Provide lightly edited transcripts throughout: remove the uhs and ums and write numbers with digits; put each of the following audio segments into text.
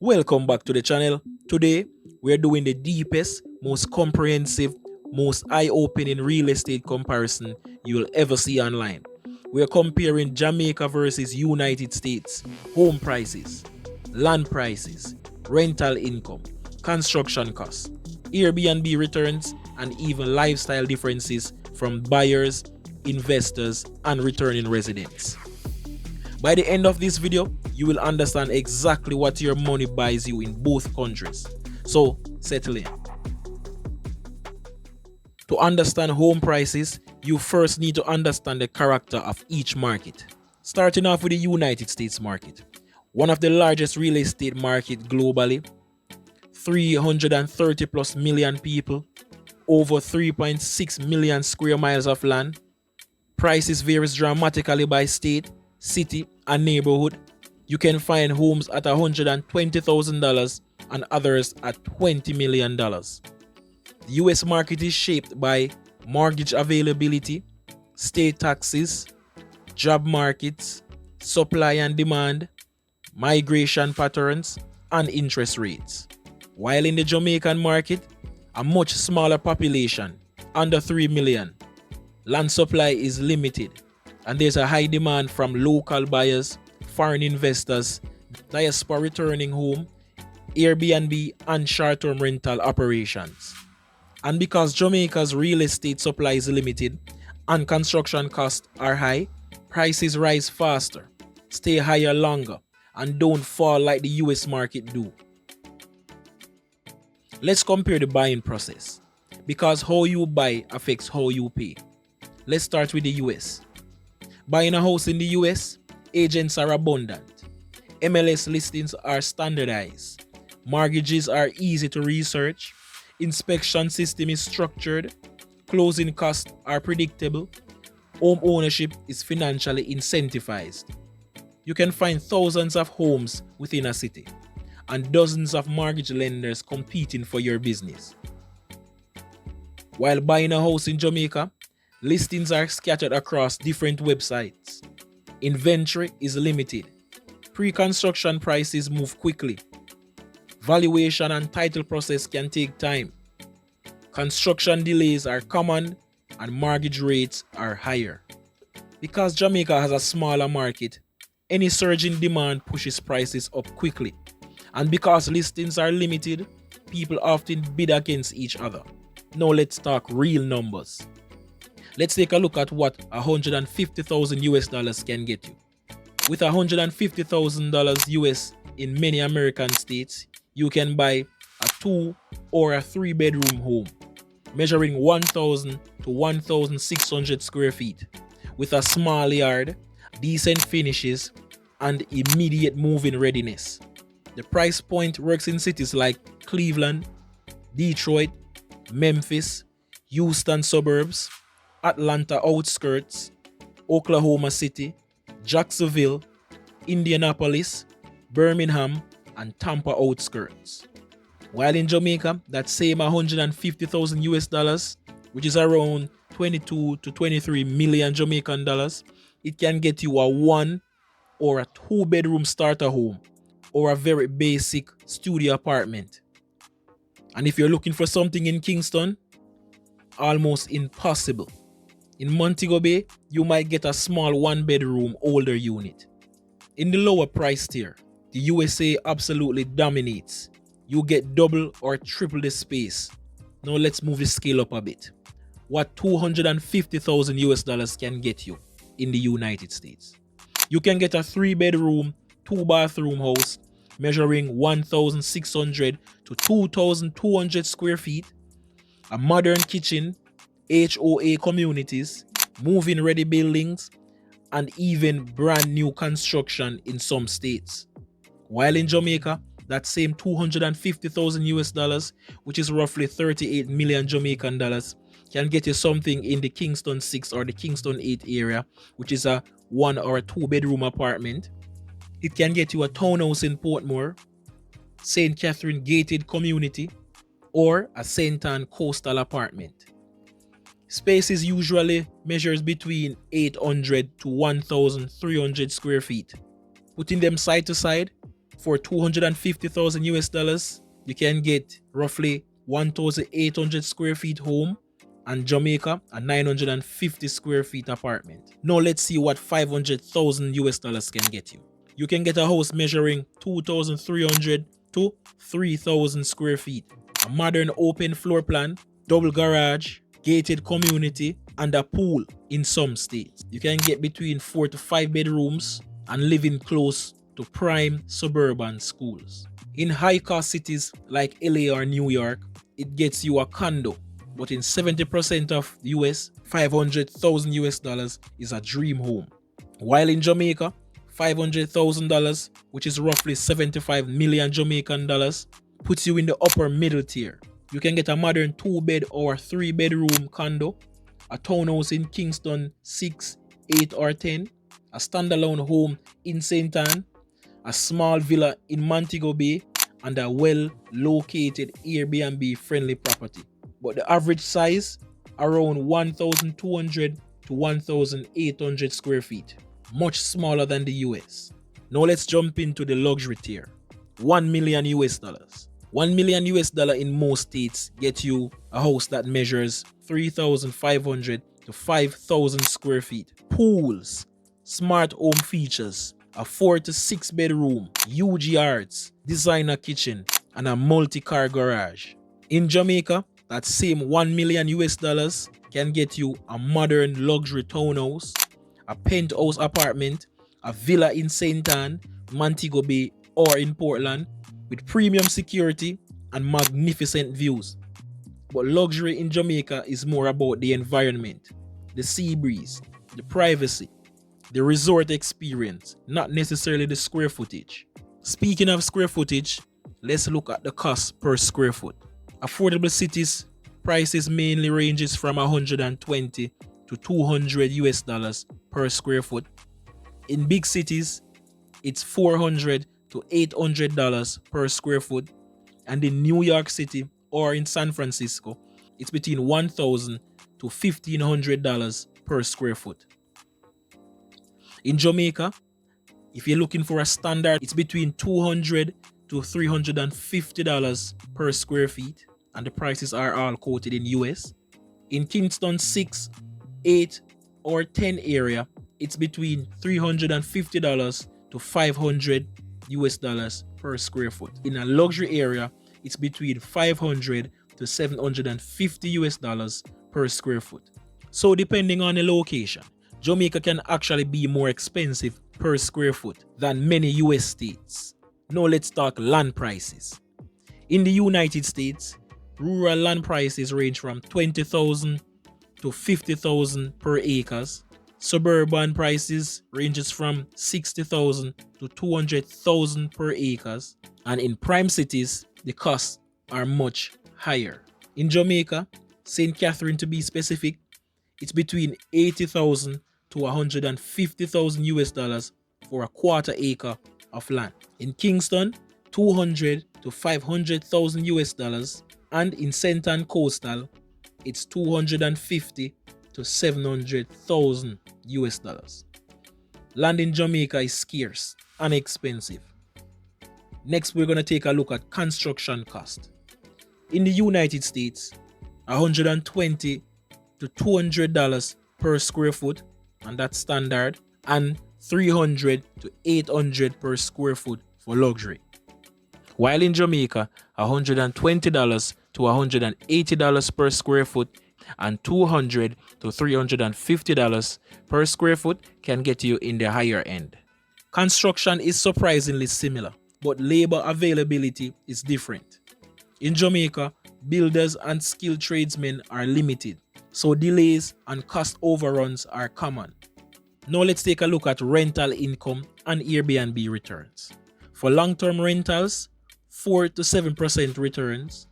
Welcome back to the channel. Today, we're doing the deepest, most comprehensive, most eye-opening real estate comparison you'll ever see online. We're comparing Jamaica versus United States, home prices, land prices, rental income, construction costs, Airbnb returns, and even lifestyle differences from buyers, investors, and returning residents. By the end of this video, you will understand exactly what your money buys you in both countries. So, settle in. To understand home prices, you first need to understand the character of each market. Starting off with the United States market, one of the largest real estate market globally, 330 plus million people, over 3.6 million square miles of land. Prices varies dramatically by state, city, and neighborhood. You can find homes at $120,000 and others at $20 million. The US market is shaped by mortgage availability, state taxes, job markets, supply and demand, migration patterns, and interest rates. While in the Jamaican market, a much smaller population, under 3 million, land supply is limited, and there's a high demand from local buyers, foreign investors, diaspora returning home, Airbnb, and short-term rental operations. And because Jamaica's real estate supply is limited and construction costs are high, prices rise faster, stay higher longer, and don't fall like the US market do. Let's compare the buying process, because how you buy affects how you pay. Let's start with the US. Buying a house in the US, agents are abundant. MLS listings are standardized. Mortgages are easy to research. Inspection system is structured. Closing costs are predictable. Home ownership is financially incentivized. You can find thousands of homes within a city and dozens of mortgage lenders competing for your business. While buying a house in Jamaica, listings are scattered across different websites. Inventory is limited. Pre-construction prices move quickly. Valuation and title process can take time. Construction delays are common and mortgage rates are higher. Because Jamaica has a smaller market, any surge in demand pushes prices up quickly. And because listings are limited, people often bid against each other. Now let's talk real numbers. Let's take a look at what $150,000 US dollars can get you. With $150,000 US in many American states, you can buy a 2 or a 3 bedroom home, measuring 1,000 to 1,600 square feet, with a small yard, decent finishes, and immediate move-in readiness. The price point works in cities like Cleveland, Detroit, Memphis, Houston suburbs, Atlanta outskirts, Oklahoma City, Jacksonville, Indianapolis, Birmingham, and Tampa outskirts. While in Jamaica, that same 150,000 US dollars, which is around 22 to 23 million Jamaican dollars, it can get you a 1 or a 2 bedroom starter home or a very basic studio apartment. And if you're looking for something in Kingston, almost impossible. In Montego Bay, you might get a small 1 bedroom older unit. In the lower price tier, the USA absolutely dominates. You get double or triple the space. Now let's move the scale up a bit. What 250,000 US dollars can get you in the United States? You can get a 3 bedroom, 2 bathroom house measuring 1,600 to 2,200 square feet, a modern kitchen, HOA communities, move-in ready buildings, and even brand new construction in some states. While in Jamaica, that same 250,000 US dollars, which is roughly 38 million Jamaican dollars, can get you something in the Kingston 6 or the Kingston 8 area, which is a 1 or a 2 bedroom apartment. It can get you a townhouse in Portmore, St. Catherine gated community, or a St. Ann coastal apartment. Spaces usually measures between 800 to 1,300 square feet. Putting them side to side, For 250,000 US dollars, you can get roughly 1,800 square feet home, and Jamaica a 950 square feet apartment. Now let's see what 500,000 US dollars can get you. You can get a house measuring 2,300 to 3,000 square feet, a modern open floor plan, double garage, gated community, and a pool in some states. You can get between 4 to 5 bedrooms and living close to prime suburban schools. In high-cost cities like LA or New York, it gets you a condo, but in 70% of the US, 500,000 US dollars is a dream home. While in Jamaica, $500,000, which is roughly 75 million Jamaican dollars, puts you in the upper middle tier. You can get a modern 2-bed or 3-bedroom condo, a townhouse in Kingston 6, 8 or 10, a standalone home in St. Ann, a small villa in Montego Bay, and a well-located Airbnb friendly property. But the average size, around 1,200 to 1,800 square feet, much smaller than the US. Now let's jump into the luxury tier. 1 million US dollars. 1 million US dollar in most states gets you a house that measures 3,500 to 5,000 square feet. Pools, smart home features, a 4 to 6 bedroom, huge yards, designer kitchen, and a multi-car garage. In Jamaica, that same 1 million US dollars can get you a modern luxury townhouse, a penthouse apartment, a villa in St. Ann, Montego Bay, or in Portland, with premium security and magnificent views. But luxury in Jamaica is more about the environment, the sea breeze, the privacy, the resort experience, not necessarily the square footage. Speaking of square footage, let's look at the cost per square foot. Affordable cities, prices mainly ranges from 120 to 200 US dollars per square foot. In big cities, it's 400 to 800 dollars per square foot, and in New York City or in San Francisco, it's between 1,000 to 1,500 dollars per square foot. In Jamaica, if you're looking for a standard, it's between 200 to 350 dollars per square feet, and the prices are all quoted in US. In Kingston 6, 8 or 10 area, it's between 350 dollars to 500 US dollars per square foot. In a luxury area, it's between 500 to 750 US dollars per square foot. So depending on the location, Jamaica can actually be more expensive per square foot than many US states. Now let's talk land prices. In the United States, rural land prices range from $20,000 to $50,000 per acres. Suburban prices ranges from $60,000 to $200,000 per acres. And in prime cities, the costs are much higher. In Jamaica, St. Catherine to be specific, it's between $80,000 to $150,000 US dollars for a quarter acre of land. In Kingston, $200,000 to $500,000 US dollars, and in St. Ann Coastal, it's $250,000 to $700,000 US dollars. Land in Jamaica is scarce and expensive. Next, we're going to take a look at construction cost. In the United States, $120 to $200 per square foot, and that's standard, and $300 to $800 per square foot for luxury. While in Jamaica, $120 to $180 per square foot and $200 to $350 per square foot can get you in the higher end. Construction is surprisingly similar, but labor availability is different. In Jamaica, builders and skilled tradesmen are limited, so delays and cost overruns are common. Now let's take a look at rental income and Airbnb returns. For long-term rentals, 4 to 7% returns.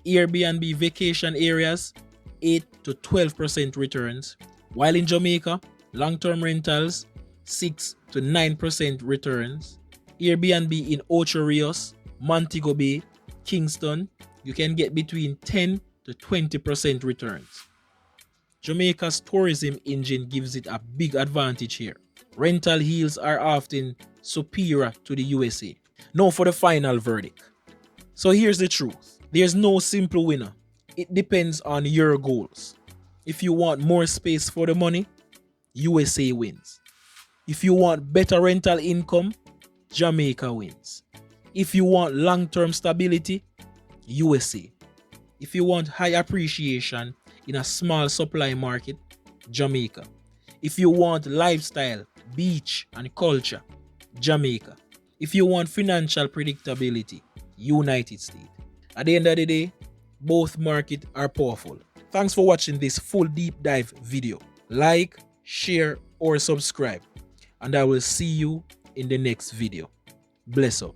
Airbnb vacation areas, 8 to 12% returns. While in Jamaica, long-term rentals, 6 to 9% returns. Airbnb in Ocho Rios, Montego Bay, Kingston, you can get between 10 to 20% returns. Jamaica's tourism engine gives it a big advantage here. Rental yields are often superior to the USA. Now for the final verdict. So here's the truth. There's no simple winner. It depends on your goals. If you want more space for the money, USA wins. If you want better rental income, Jamaica wins. If you want long-term stability, USA. If you want high appreciation in a small supply market, Jamaica. If you want lifestyle, beach, and culture, Jamaica. If you want financial predictability, United States. At the end of the day, both markets are powerful. Thanks for watching this full deep dive video. Like, share, or subscribe. And I will see you in the next video. Bless up.